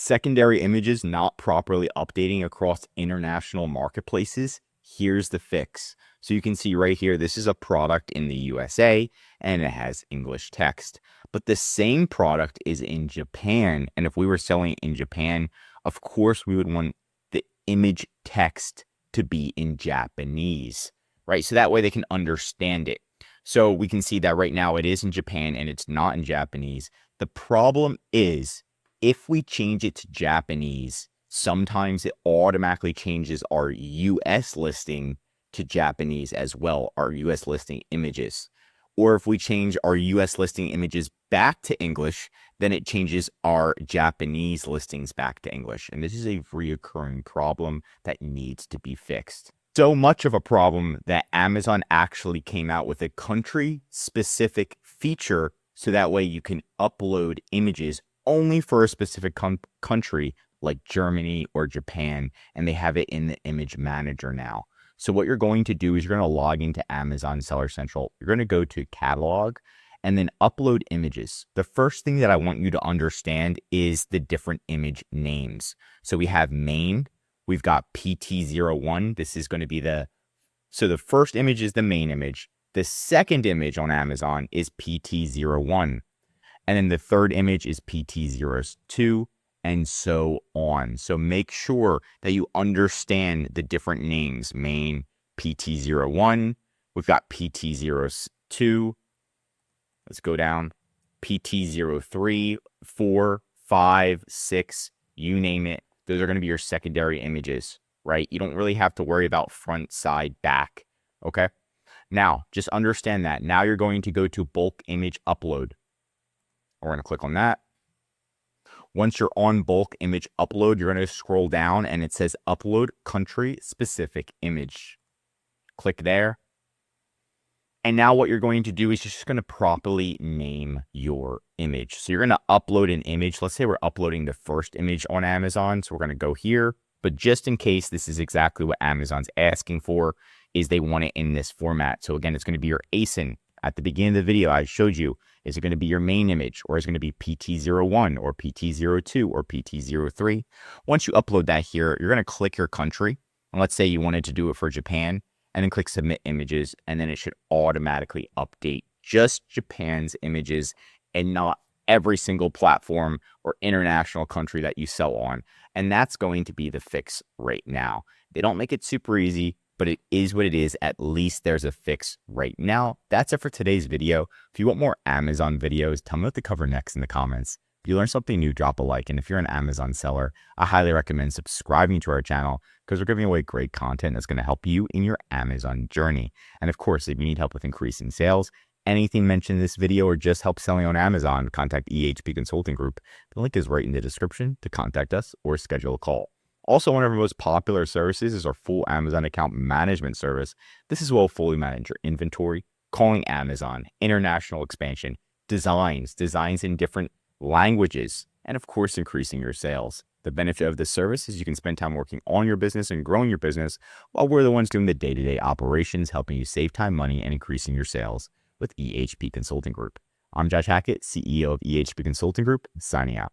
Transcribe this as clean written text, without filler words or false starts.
Secondary images not properly updating across international marketplaces. Here's the fix. So you can see right here, this is a product in the USA and it has English text, but the same product is in Japan. And if we were selling in Japan, of course, we would want the image text to be in Japanese, right? So that way they can understand it. So we can see that right now it is in Japan and it's not in Japanese. The problem is if we change it to Japanese, sometimes it automatically changes our US listing to Japanese as well, our US listing images. Or if we change our US listing images back to English, then it changes our Japanese listings back to English. And this is a reoccurring problem that needs to be fixed. So much of a problem that Amazon actually came out with a country-specific feature so that way you can upload images only for a specific country like Germany or Japan, and they have it in the image manager now. So what you're going to do is you're going to log into Amazon Seller Central. You're going to go to catalog and then upload images. The first thing that I want you to understand is the different image names. So we have main, we've got PT01. This is going to be so the first image is the main image. The second image on Amazon is PT01. And then the third image is PT02 and so on. So make sure that you understand the different names. Main, PT01. We've got PT02. Let's go down. PT03, 4, 5, 6, you name it. Those are going to be your secondary images, right? You don't really have to worry about front, side, back, okay? Now, just understand that. Now you're going to go to bulk image upload. We're going to click on that. Once you're on bulk image upload, you're going to scroll down and it says upload country specific image. Click there. And now what you're going to do is you're just going to properly name your image. So you're going to upload an image. Let's say we're uploading the first image on Amazon. So we're going to go here. But just in case this is exactly what Amazon's asking for, is they want it in this format. So again, it's going to be your ASIN. At the beginning of the video, I showed you, is it going to be your main image, or is it going to be PT01 or PT02 or PT03? Once you upload that here, you're going to click your country. And let's say you wanted to do it for Japan, and then click submit images, and then it should automatically update just Japan's images and not every single platform or international country that you sell on. And that's going to be the fix right now. They don't make it super easy, but it is what it is. At least there's a fix right now. That's it for today's video. If you want more Amazon videos, tell me what to cover next in the comments. If you learned something new, drop a like. And if you're an Amazon seller, I highly recommend subscribing to our channel because we're giving away great content that's going to help you in your Amazon journey. And of course, if you need help with increasing sales, anything mentioned in this video, or just help selling on Amazon, contact EHP Consulting Group. The link is right in the description to contact us or schedule a call. Also, one of our most popular services is our full Amazon account management service. This is where we'll fully manage your inventory, calling Amazon, international expansion, designs in different languages, and of course, increasing your sales. The benefit of this service is you can spend time working on your business and growing your business while we're the ones doing the day-to-day operations, helping you save time, money, and increasing your sales with EHP Consulting Group. I'm Josh Hackett, CEO of EHP Consulting Group, signing out.